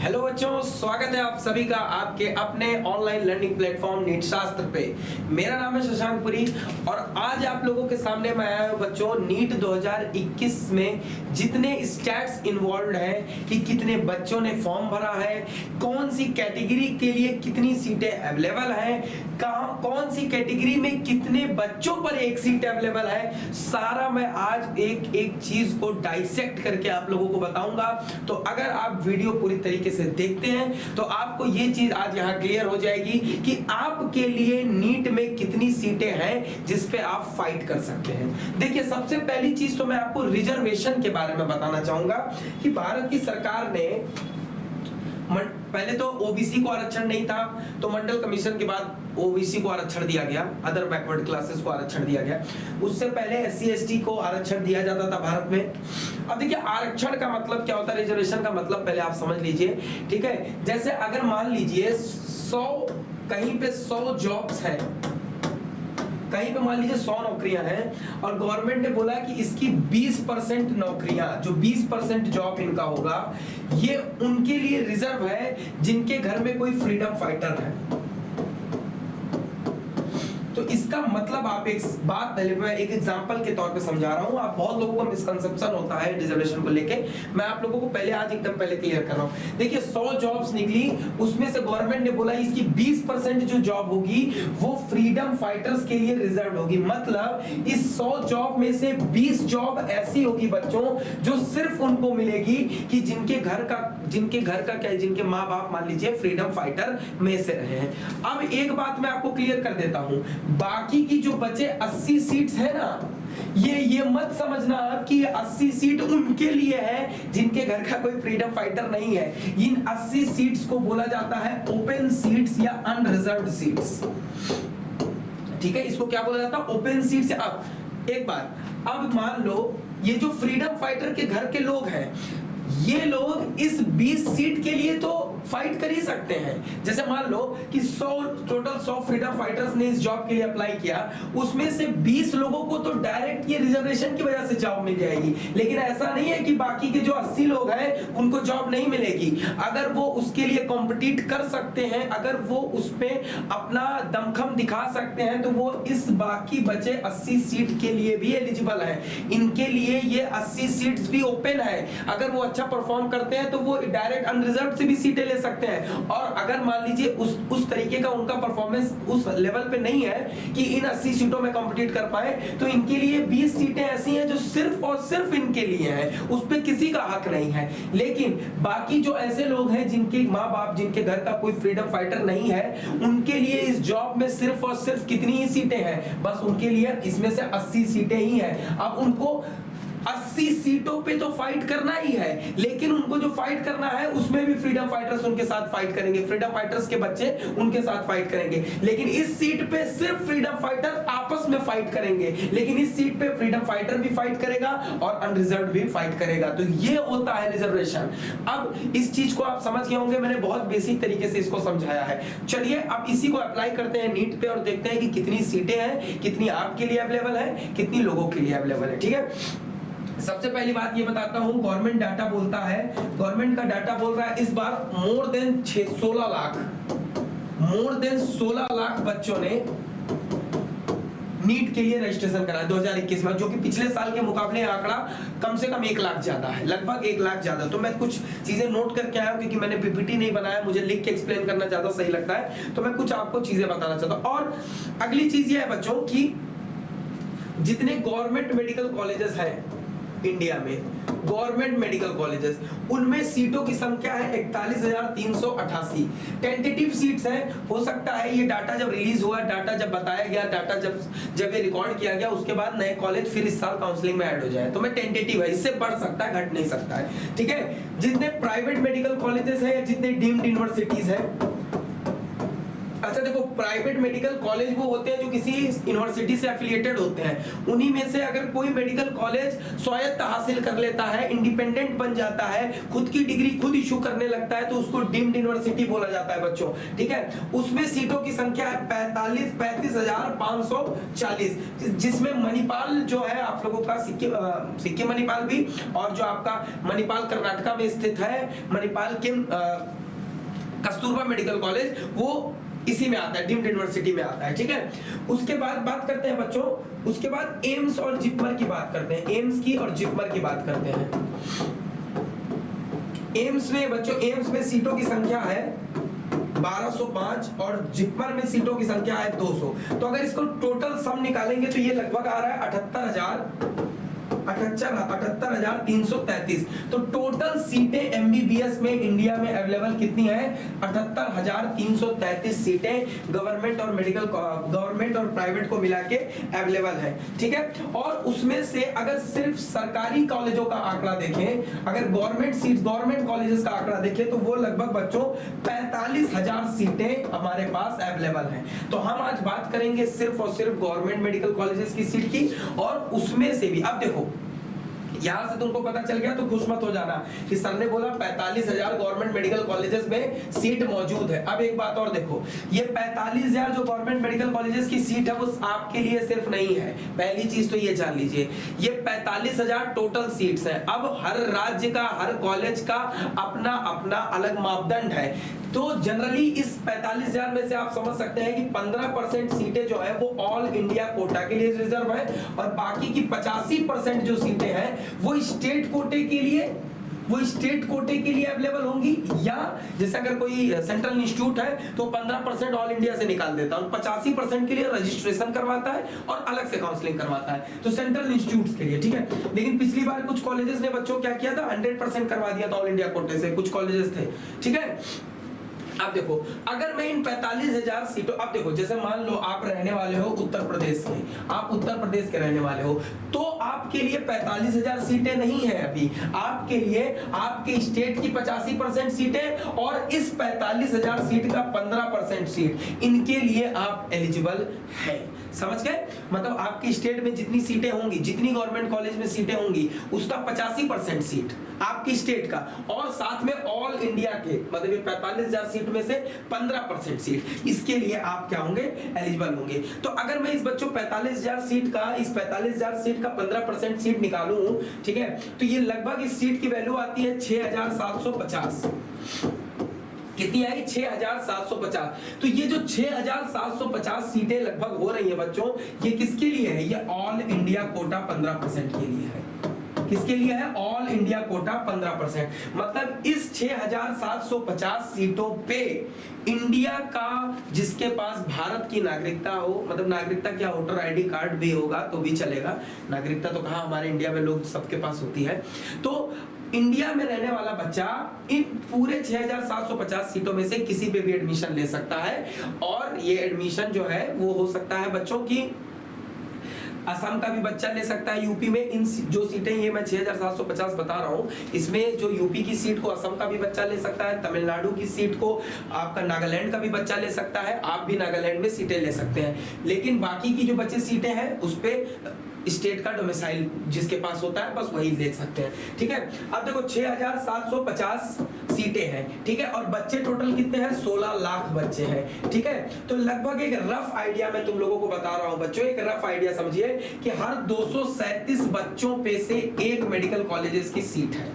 Hello बच्चों, स्वागत है आप सभी का आपके अपने ऑनलाइन लर्निंग प्लेटफॉर्म नीट शास्त्र पे। मेरा नाम है शशांक पुरी और आज आप लोगों के सामने मैं आया हूं बच्चों नीट 2021 में जितने स्टैट्स इन्वॉल्व हैं कि कितने बच्चों ने फॉर्म भरा है, कौन सी कैटेगरी के लिए कितनी सीटें अवेलेबल हैं, कहां कौन सी कैटेगरी में कितने बच्चों पर एक सीट अवेलेबल है, सारा मैं आज एक एक चीज को डाइसेक्ट करके आप लोगों को बताऊंगा। तो अगर आप वीडियो पूरी तरीके से देखते हैं तो आपको ये चीज आज यहां क्लियर हो जाएगी कि आपके लिए नीट में कितनी सीटें हैं जिस पे आप फाइट कर सकते हैं। देखिए, सबसे पहली चीज तो मैं आपको रिजर्वेशन के बारे में बताना चाहूंगा कि भारत की सरकार ने पहले तो ओबीसी को आरक्षण नहीं था, तो मंडल कमीशन के बाद ओबीसी को आरक्षण दिया गया, अदर बैकवर्ड क्लासेस को आरक्षण दिया गया। उससे पहले एससी एसटी को आरक्षण दिया जाता था भारत में। अब देखिए, आरक्षण का मतलब क्या होता है, रिजर्वेशन का मतलब पहले आप समझ लीजिए, ठीक है। जैसे अगर मान लीजिए 100 कहीं पे 100 जॉब्स हैं, कहीं पे मान लीजिए 100 नौकरियां हैं और गवर्नमेंट ने बोला कि इसकी 20% नौकरियां, जो 20% जॉब इनका होगा, ये उनके लिए रिजर्व है जिनके घर में कोई फ्रीडम फाइटर है। तो इसका मतलब आप एक बात पहले मैं एक एग्जांपल के तौर पे समझा रहा हूं। आप बहुत लोगों को मिसकंसेप्शन होता है रिजर्वेशन को लेके, मैं आप लोगों को पहले आज एकदम पहले क्लियर कर रहा हूं। देखिए, 100 जॉब्स निकली, उसमें से गवर्नमेंट ने बोला इसकी 20% जो जॉब होगी वो फ्रीडम फाइटर्स के लिए रिजर्व होगी। मतलब इस 100 जॉब में से 20 जॉब ऐसी होगी बच्चों जो सिर्फ उनको मिलेगी कि जिनके घर का क्या, जिनके माँ बाप मान लीजिए फ्रीडम फाइटर में से रहे हैं। अब एक बात मैं आपको क्लियर कर देता हूं, बाकी की जो बचे 80 सीट्स है ना, ये मत समझना कि 80 सीट उनके लिए है जिनके घर का कोई फ्रीडम फाइटर नहीं है। इन 80 सीट्स को बोला जाता है ओपन सीट्स या अनरिजर्व्ड सीट्स, ठीक है। इसको क्या बोला जाता है, ओपन सीट्स। अब एक बात, अब मान लो ये जो फ्रीडम फाइटर के घर के लोग हैं, ये लोग इस 20 सीट के लिए तो फाइट कर ही सकते हैं। जैसे मान लो कि 100 फ्रीडम फाइटर्स ने इस जॉब के लिए अप्लाई किया, उसमें से 20 लोगों को तो डायरेक्ट ये रिजर्वेशन की वजह से जॉब मिल जाएगी। लेकिन ऐसा नहीं है कि बाकी के जो 80 लोग हैं उनको जॉब नहीं मिलेगी। अगर वो उसके लिए कॉम्पिटिट कर सकते हैं, अगर वो उसमें अपना दमखम दिखा सकते हैं, तो वो इस बाकी बचे 80 सीट के लिए भी एलिजिबल है। इनके लिए ये 80 सीट्स भी ओपन है। अगर वो अच्छा परफॉर्म करते हैं तो वो डायरेक्ट अनरिजर्व्ड से भी सीटें ले सकते हैं। और अगर मान लीजिए उस तरीके का उनका परफॉर्मेंस उस लेवल पे नहीं है कि इन 80 सीटों में कॉम्पिटिट कर पाए, तो इनके लिए 20 सीटें ऐसी हैं जो सिर्फ और सिर्फ इनके लिए हैं, उस पे किसी का हक नहीं है। लेकिन बाकी जो ऐसे लोग हैं जिनके माँ बाप, जिनके घर का कोई फ्रीडम फाइटर नहीं है, उनके लिए इस जॉब में सिर्फ और सिर्फ कितनी ही सीटें हैं, बस उनके लिए इसमें से 80 सीटें ही हैं। अब उनको 80 सीटों पे तो फाइट करना ही है, लेकिन उनको जो फाइट करना है उसमें भी फ्रीडम फाइटर्स उनके साथ फाइट करेंगे, फ्रीडम फाइटर्स के बच्चे उनके साथ फाइट करेंगे। लेकिन इस सीट पे सिर्फ फ्रीडम फाइटर आपस में फाइट करेंगे, लेकिन इस सीट पे फ्रीडम फाइटर भी फाइट करेगा और अनरिजर्व्ड भी फाइट करेगा। तो ये होता है रिजर्वेशन। अब इस चीज को आप समझ गए होंगे, मैंने बहुत बेसिक तरीके से इसको समझाया है। चलिए अब इसी को अप्लाई करते हैं नीट पे और देखते हैं कि कितनी सीटें हैं, कितनी आपके लिए अवेलेबल है, कितनी लोगों के लिए अवेलेबल है, ठीक है। सबसे पहली बात ये बताता हूं, गवर्नमेंट डाटा बोलता है, गवर्नमेंट का डाटा बोल रहा है इस बार मोर देन 16 लाख बच्चों ने नीट के लिए रजिस्ट्रेशन करा 2021 में, जो कि पिछले साल के मुकाबले आंकड़ा कम से कम 1 लाख ज्यादा है, लगभग 1 लाख ज्यादा। तो मैं कुछ चीजें नोट करके आया हूं क्योंकि मैंने पीपीटी नहीं बनाया, मुझे लिख के एक्सप्लेन करना ज्यादा सही लगता है, तो मैं कुछ आपको चीजें बताना चाहता हूं। और अगली चीज ये है बच्चों कि जितने गवर्नमेंट मेडिकल कॉलेजेस हैं इंडिया में, गवर्नमेंट मेडिकल कॉलेजेस, उनमें सीटों की संख्या है 41,388। टेंटेटिव सीट्स हैं, हो सकता है ये डाटा जब रिलीज हुआ, डाटा जब बताया गया, डाटा जब ये रिकॉर्ड किया गया, उसके बाद नए कॉलेज फिर इस साल काउंसलिंग में ऐड हो जाए, तो मैं टेंटेटिव है, इससे बढ़ सकता है, घट नहीं सकता है, ठीक है। जितने प्राइवेट मेडिकल कॉलेजेस हैं, जितने डीम्ड यूनिवर्सिटीज हैं, अच्छा देखो, प्राइवेट मेडिकल कॉलेज वो होते हैं जो किसी यूनिवर्सिटी से एफिलिएटेड होते हैं। उन्हीं में से अगर कोई मेडिकल कॉलेज स्वायत्त हासिल कर लेता है, इंडिपेंडेंट बन जाता है, खुद की डिग्री खुद इशू करने लगता है, तो उसको डीम्ड यूनिवर्सिटी बोला जाता है बच्चों, ठीक है। उसमें सीटों की संख्या है 35,540, जिसमें मणिपाल जो है आप लोगों का सिक्किम मणिपाल भी, और जो आपका मणिपाल कर्नाटका में स्थित है, मणिपाल के कस्तूरबा मेडिकल कॉलेज, वो इसी में आता है, डीम्ड यूनिवर्सिटी में आता है, ठीक है। उसके बाद बात करते हैं बच्चों, उसके बाद एम्स और जिपमर की बात करते हैं, एम्स की और जिपमर की बात करते हैं। एम्स में बच्चों, एम्स में सीटों की संख्या है 1205 और जिपमर में सीटों की संख्या है 200। तो अगर इसको टोटल सम निकालेंगे तो ये लगभग आ रहा है 78,333। तो टोटल सीटें एमबीबीएस में इंडिया में अवेलेबल कितनी है? 78,333 सीटें गवर्नमेंट और मेडिकल, गवर्नमेंट और प्राइवेट को मिला के अवेलेबल है, ठीक है। और उसमें से अगर सिर्फ सरकारी कॉलेजों का आंकड़ा देखें, अगर गवर्नमेंट सीट, गवर्नमेंट कॉलेजेस का आंकड़ा देखें, तो वो लगभग बच्चों 45,000 सीटें हमारे पास अवेलेबल हैं। तो हम आज बात करेंगे सिर्फ और सिर्फ गवर्नमेंट मेडिकल कॉलेजेस की सीट की, और उसमें से भी अब देखो, यहां से तुमको पता चल गया तो खुश मत हो जाना कि सर ने बोला 45,000 गवर्नमेंट मेडिकल कॉलेजेस में सीट मौजूद है। अब एक बात और देखो, ये 45,000 जो गवर्नमेंट मेडिकल कॉलेजेस की सीट है वो आपके लिए सिर्फ नहीं है। पहली चीज तो ये जान लीजिए, ये 45,000 टोटल सीट्स हैं। अब हर राज्य का, हर कॉलेज का अपना अपना अलग मापदंड है। तो जनरली इस 45,000 में से आप समझ सकते हैं कि 15% सीटें जो है वो ऑल इंडिया कोटा के लिए रिजर्व है, और बाकी की 85% जो सीटें हैं वो स्टेट कोटे के लिए अवेलेबल होंगी, या जैसे अगर कोई सेंट्रल इंस्टीट्यूट है तो 15% ऑल इंडिया से निकाल देता है और 85% के लिए रजिस्ट्रेशन करवाता है और अलग से काउंसलिंग करवाता है, तो सेंट्रल इंस्टीट्यूट्स के लिए, ठीक है। लेकिन पिछली बार कुछ कॉलेजेस ने बच्चों क्या किया था, 100% करवा दिया था ऑल इंडिया कोटे से, कुछ कॉलेजेस थे, ठीक है। अब देखो, अगर मैं इन 45,000 सीटों, अब देखो जैसे मान लो आप रहने वाले हो उत्तर प्रदेश के, आप उत्तर प्रदेश के रहने वाले हो, तो आपके लिए 45,000 सीटें नहीं है अभी, आपके लिए आपके स्टेट की 85% सीटें और इस 45,000 सीट का 15% सीट, इनके लिए आप एलिजिबल है। समझ गए? मतलब आपकी स्टेट में जितनी सीटें होंगी, जितनी गवर्नमेंट कॉलेज में सीटें होंगी, उसका 85% सीट आपकी स्टेट का, और साथ में ऑल इंडिया के, मतलब ये 45,000 सीट में से 15% सीट, इसके लिए आप क्या होंगे? एलिजिबल होंगे। तो अगर मैं इस बच्चों 45,000 सीट का, इस 45,000 सीट का 15% सीट निकालूं, ठीक है, तो ये लगभग इस सीट की वैल्यू आती है 6,750। कितनी आई? 6,750। तो ये जो 6,750 सीटें लगभग हो रही है बच्चों, ये किसके लिए है? ये ऑल इंडिया कोटा 15% के लिए है। किसके लिए है? All India quota 15%। मतलब इस 6,750 सीटों पे इंडिया का जिसके पास भारत की नागरिकता हो, मतलब नागरिकता क्या, वोटर आईडी कार्ड भी होगा तो भी चलेगा, नागरिकता तो कहाँ, हमारे इंडिया में लोग सबके पास होती है। तो इंडिया में रहने वाला बच्चा इन पूरे 6,750 सीटों में से किसी पे भी एडमिशन ले सकता है, और ये एडमिशन जो है वो हो सकता है बच्चों की, असम का भी बच्चा ले सकता है, यूपी में इन जो सीटें ये मैं 6,750 बता रहा हूँ, इसमें जो यूपी की सीट को असम का भी बच्चा ले सकता है, तमिलनाडु की सीट को आपका नागालैंड का भी बच्चा ले सकता है, आप भी नागालैंड में सीटें ले सकते हैं। लेकिन बाकी की जो बच्चे सीटें हैं उस पे स्टेट का डोमिसाइल जिसके पास होता है बस वही ले सकते हैं, ठीक है। अब देखो 6,750 सीटें हैं, ठीक है, और बच्चे टोटल कितने हैं? 16 लाख बच्चे हैं, ठीक है। तो लगभग एक रफ आइडिया मैं तुम लोगों को बता रहा हूं बच्चों, एक रफ आइडिया समझिए कि हर 237 बच्चों पे से एक मेडिकल कॉलेजेस की सीट है,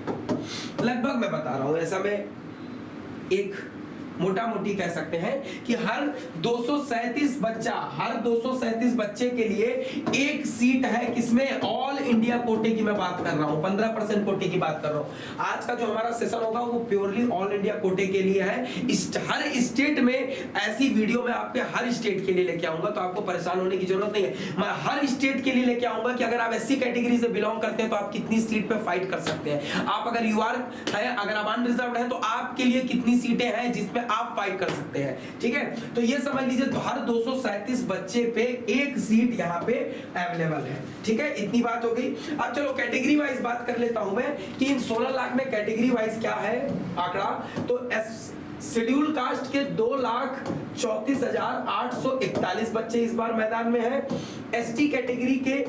लगभग मैं बता रहा हूं, ऐसा मैं एक मोटा मोटी कह सकते हैं कि हर 237 बच्चे के लिए एक सीट है, किसमें? ऑल इंडिया कोटे की मैं बात कर रहा हूं, 15% कोटे की बात कर रहा हूं। आज का जो हमारा सेशन होगा वो प्योरली ऑल इंडिया कोटे के लिए है। हर स्टेट में ऐसी वीडियो में आपके हर स्टेट के लिए लेके आऊंगा, तो आपको परेशान होने की जरूरत नहीं है। मैं हर स्टेट के लिए लेके आऊंगा कि अगर आप एससी कैटेगरी से बिलोंग करते हैं तो आप कितनी सीट पे फाइट कर सकते हैं, आप अगर यूआर है, अगर आप अनरिजर्व्ड हैं तो आपके लिए कितनी सीटें हैं जिसमें आप फाइट कर सकते हैं, ठीक है। तो ये समझ लीजिए तो हर 237 बच्चे पे एक सीट यहाँ पे अवेलेबल है, ठीक है। इतनी बात हो गई। अब चलो कैटेगरी वाइज बात कर लेता हूं मैं कि इन 16 लाख में कैटेगरी वाइज क्या है आंकड़ा। तो शेड्यूल कास्ट के 2,34,841 बच्चे इस बार मैदान में हैं। एसटी कैटेगरी के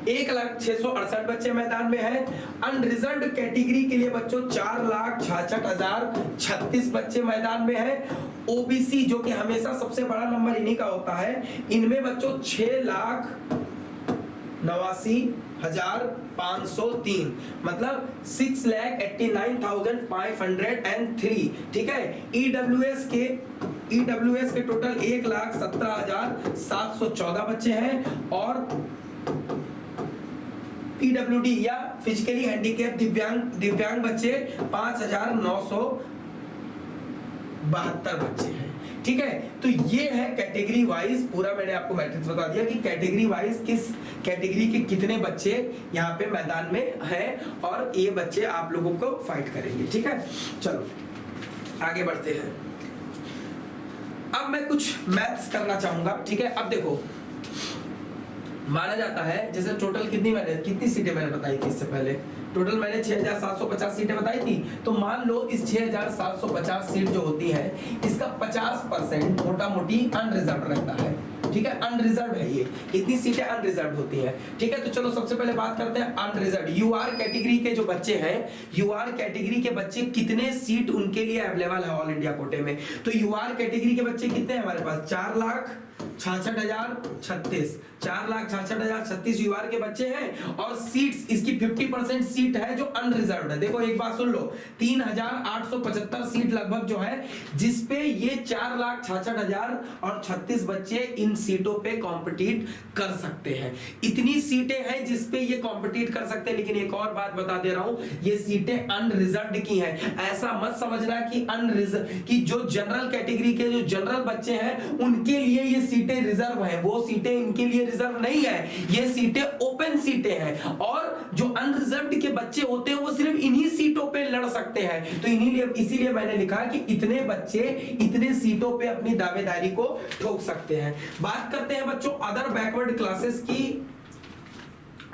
1,06,68 बच्चे मैदान में हैं। अनरिजर्व्ड कैटेगरी के लिए बच्चों 4,66,036 बच्चे मैदान में हैं। ओबीसी जो कि हमेशा सबसे बड़ा नंबर इन्हीं का होता है, इनमें बच्चों 6,89,503 मतलब 6,89,503, ठीक है। ईडब्ल्यूएस के टोटल 1,17,714 बच्चे हैं और पीडब्ल्यूडी या फिजिकली हैंडीकैप दिव्यांग बच्चे 5,972 बच्चे हैं, ठीक है। तो ये है कैटेगरी वाइज पूरा मैंने आपको मैट्रिक्स बता दिया कि कैटेगरी वाइज किस कैटेगरी के कितने बच्चे यहाँ पे मैदान में हैं और ये बच्चे आप लोगों को फाइट करेंगे, ठीक है। चलो आगे बढ़ते हैं। अब मैं कुछ मैथ्स करना चाहूंगा, ठीक है। अब देखो माना जाता है जैसे टोटल कितनी सीटें मैंने बताई थी इससे पहले, टोटल मैंने 6,750 सीटें बताई थी। तो मान लो इस 6,750 सीट जो होती है इसका 50% मोटा मोटी अनरिजर्व रहता है, ठीक है। अनरिजर्व है ये, इतनी सीटें अनरिजर्व होती हैं, ठीक है। तो चलो सबसे पहले बात करते हैं अनरिजर्व यूआर कैटेगरी के जो बच्चे हैं, यूआर कैटेगरी के बच्चे कितने सीट उनके लिए अवेलेबल है ऑल इंडिया कोटे में। तो यूआर कैटेगरी के बच्चे कितने हैं हमारे पास, 4,66,036 4,66,036 यूआर के बच्चे हैं और सीट्स इसकी 50% सीट है जो अनरिजर्व्ड है। देखो एक बात सुन लो, 3,875 सीट लगभग जो है जिसपे ये 4,66,036 बच्चे इन सीटों पे कॉम्पिटिट कर सकते हैं। इतनी सीटें हैं जिसपे ये कॉम्पिटिट कर सकते हैं। लेकिन एक और बात बता दे रहा हूं, ये सीटें अनरिजर्व्ड की हैं। ऐसा मत समझना कि अनरिजर्व की जो जनरल कैटेगरी के जो जनरल बच्चे हैं उनके लिए ये सीटें रिजर्व हैं, वो सीटें इनके लिए रिजर्व नहीं है, ये सीटें ओपन सीटें हैं। और जो अनरिजर्व्ड के बच्चे होते हैं वो सिर्फ इन्हीं सीटों पे लड़ सकते हैं। तो इसीलिए मैंने लिखा कि इतने बच्चे इतने सीटों पे अपनी दावेदारी को ठोक सकते हैं। बात करते हैं बच्चों अदर बैकवर्ड क्लासेस की,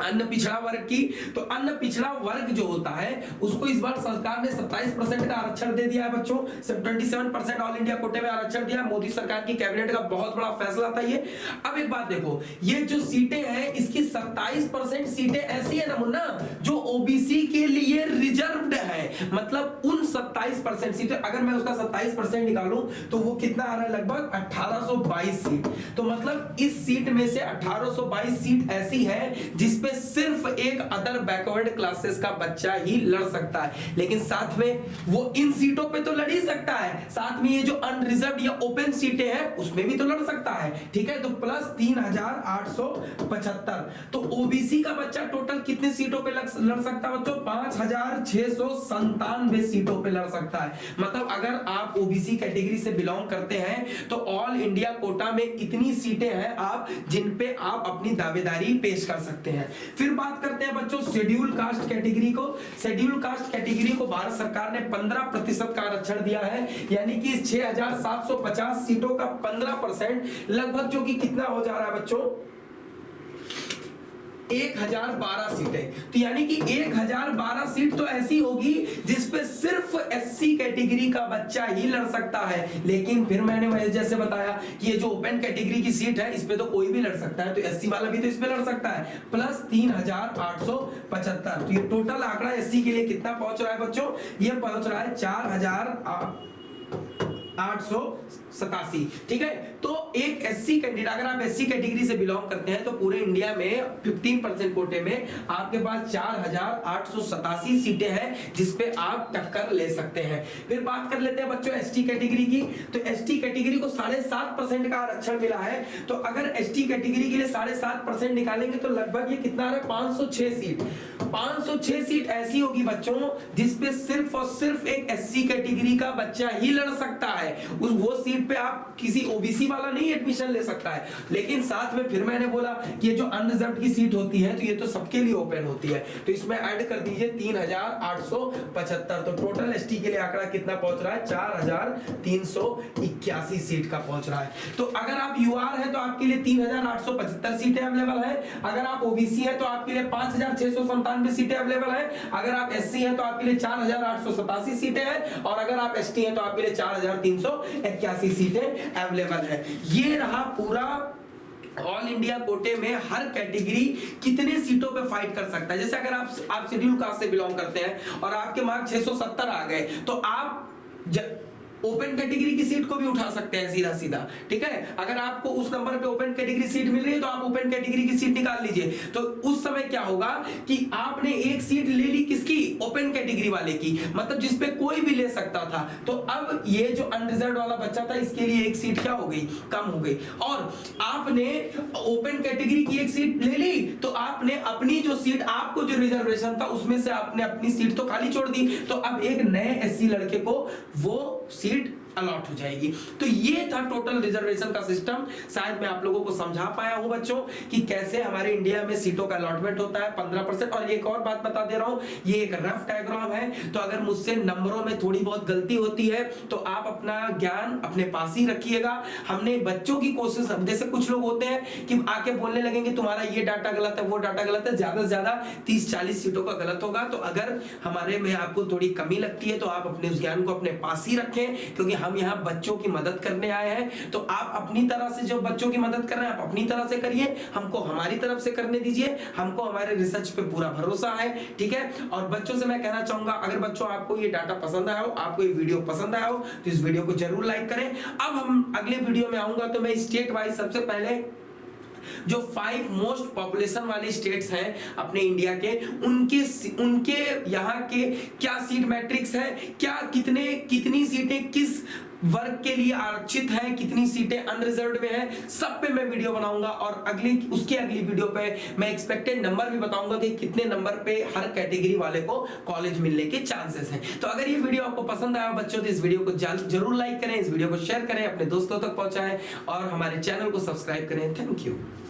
अन्य पिछड़ा वर्ग की। तो अन्य पिछड़ा वर्ग जो होता है उसको इस बार सरकार ने 27% का आरक्षण दे दिया है बच्चों, सिर्फ 27% ऑल इंडिया कोटे में आरक्षण दिया। मोदी सरकार की कैबिनेट का बहुत बड़ा फैसला था ये। अब एक बात देखो, ये जो सीटें हैं इसकी 27% सीटें ऐसी है ना मुन्ना जो ओबीसी के लिए रिजर्व्ड है। मतलब उन 27% सीटें अगर मैं उसका 27% निकालूं तो वो कितना आ रहा है, लगभग 1822 सीट। तो मतलब इस सीट में से 1822 सीट ऐसी है जिसपे सिर्फ एक अदर बैकवर्ड क्लासेस का बच्चा ही लड़ सकता है। लेकिन साथ में वो इन सीटों पे तो लड़ ही सकता है, साथ में ये जो अनरिजर्व्ड या ओपन सीटें हैं उसमें भी तो लड़ सकता है, ठीक है। तो प्लस 3,875। तो ओबीसी का बच्चा टोटल कितनी सीटों पे लड़ सकता है बच्चों, 5,697 सीटों पे लड़ सकता है। मतलब अगर आप ओबीसी कैटेगरी से बिलोंग करते हैं तो ऑल इंडिया कोटा में इतनी सीटें हैं आप जिन पे आप अपनी दावेदारी पेश कर सकते हैं। फिर बात करते हैं बच्चों शेड्यूल कास्ट कैटेगरी को। शेड्यूल कास्ट कैटेगरी को भारत सरकार ने 15% का आरक्षण दिया है, यानी कि 6,750 सीटों का 15% लगभग जो कि कितना हो जा रहा है बच्चों, 1,012 सीटें। तो यानी कि 1,012 सीट तो ऐसी होगी जिसपे सिर्फ एससी कैटेगरी का बच्चा ही लड़ सकता है। लेकिन फिर मैंने जैसे बताया कि ये जो ओपन कैटेगरी की सीट है इस पे तो कोई भी लड़ सकता है, तो एससी वाला भी तो इसमें लड़ सकता है। प्लस 3,875। तो ये टोटल आंकड़ा एससी के लिए कितना पहुंच रहा है बच्चों, ये पहुंच रहा है 4,887, ठीक है। तो एक एससी कैंडिडेट, अगर आप एससी कैटेगरी से बिलोंग करते हैं तो पूरे इंडिया में 15% कोटे में आपके पास 4,887 सीटें हैं जिसपे आप टक्कर ले सकते हैं। फिर बात कर लेते हैं बच्चों एसटी कैटेगरी की। तो एसटी कैटेगरी को 7.5% का आरक्षण मिला है। तो अगर एसटी कैटेगरी के लिए 7.5% निकालेंगे तो लगभग ये कितना आ रहा है, 506 सीट। 506 सीट ऐसी होगी बच्चों जिसपे सिर्फ और सिर्फ एक एससी कैटेगरी का बच्चा ही लड़ सकता है। वो सीट पे आप किसी ओबीसी वाला नहीं एडमिशन ले सकता है। लेकिन साथ में फिर मैंने बोला कि ये जो अनरिजर्व्ड की सीट होती है तो ये तो सबके लिए ओपन होती है, तो इसमें ऐड कर दीजिए 3875। तो टोटल एसटी के लिए आंकड़ा कितना पहुंच रहा है? 4381 सीट का पहुंच रहा है। तो अगर आप यूआर है तो आपके लिए 3875 सीटें अवेलेबल है। अगर आप ओबीसी है तो आपके लिए 5697 सीटें अवेलेबल है। अगर आप एससी है तो आपके लिए 4887 सीटें हैं। और अगर आप एसटी है तो आपके लिए 4381 सीटें अवेलेबल है। ये रहा पूरा ऑल इंडिया कोटे में हर कैटेगरी कितने सीटों पे फाइट कर सकता है। जैसे अगर आप शेड्यूल कास्ट से बिलोंग करते हैं और आपके मार्क 670 आ गए तो आप ओपन कैटेगरी की सीट को भी उठा सकते हैं सीधा सीधा, ठीक है। अगर आपको उस नंबर पे ओपन कैटेगरी सीट मिल रही है तो आप ओपन कैटेगरी की सीट निकाल लीजिए। तो उस समय क्या होगा कि आपने एक सीट ले ली किसकी? ओपन कैटेगरी वाले की, मतलब जिसपे कोई भी ले सकता था। तो अब ये जो अनरिजर्व्ड वाला बच्चा था इसके लिए एक सीट क्या हो गई? कम हो गई। और आपने ओपन कैटेगरी की एक सीट ले ली तो आपने अपनी जो सीट, आपको जो रिजर्वेशन था उसमें से आपने अपनी सीट तो खाली छोड़ दी। तो अब एक नए एससी लड़के को वो सीट अलॉट हो जाएगी। तो ये था टोटल रिजर्वेशन का सिस्टम। शायद मैं आप लोगों को समझा पाया हूं बच्चों कि कैसे हमारे इंडिया में सीटों का अलॉटमेंट होता है 15%। और एक और बात बता दे रहा हूं, ये एक रफ डायग्राम है, तो अगर मुझसे नंबरों में थोड़ी बहुत गलती होती है तो आप अपना ज्ञान अपने पास ही रखिएगा। हमने बच्चों की कोशिश, जैसे कुछ लोग होते हैं कि आके बोलने लगेंगे तुम्हारा ये डाटा गलत है, वो डाटा गलत है, ज्यादा से ज्यादा 30-40 सीटों का गलत होगा। तो अगर हमारे में आपको थोड़ी कमी लगती है तो आप अपने उस ज्ञान को अपने पास ही रखें, क्योंकि हम यहाँ बच्चों की मदद करने आए हैं। तो आप अपनी तरह से जो बच्चों की मदद कर रहे हैं आप अपनी तरह से करिए, हमको हमारी तरफ से करने दीजिए। हमको हमारे रिसर्च पे पूरा भरोसा है, ठीक है। और बच्चों से मैं कहना चाहूंगा, अगर बच्चों आपको ये डाटा पसंद आया हो, आपको ये वीडियो पसंद आया हो तो इस वीडियो को जरूर लाइक करें। अब हम अगले वीडियो में आऊंगा तो मैं स्टेट वाइज सबसे पहले जो 5 मोस्ट पॉपुलेशन वाले स्टेट्स हैं अपने इंडिया के, उनके यहाँ के क्या सीट मैट्रिक्स है, क्या कितनी सीटें किस वर्ग के लिए आरक्षित हैं, कितनी सीटें अनरिजर्व्ड में हैं, सब पे मैं वीडियो बनाऊंगा। और अगली वीडियो पे मैं एक्सपेक्टेड नंबर भी बताऊंगा कि कितने नंबर पे हर कैटेगरी वाले को कॉलेज मिलने के चांसेस हैं। तो अगर ये वीडियो आपको पसंद आया बच्चों तो इस वीडियो को जरूर लाइक करें, इस वीडियो को शेयर करें, अपने दोस्तों तक पहुंचाएं और हमारे चैनल को सब्सक्राइब करें। Thank you.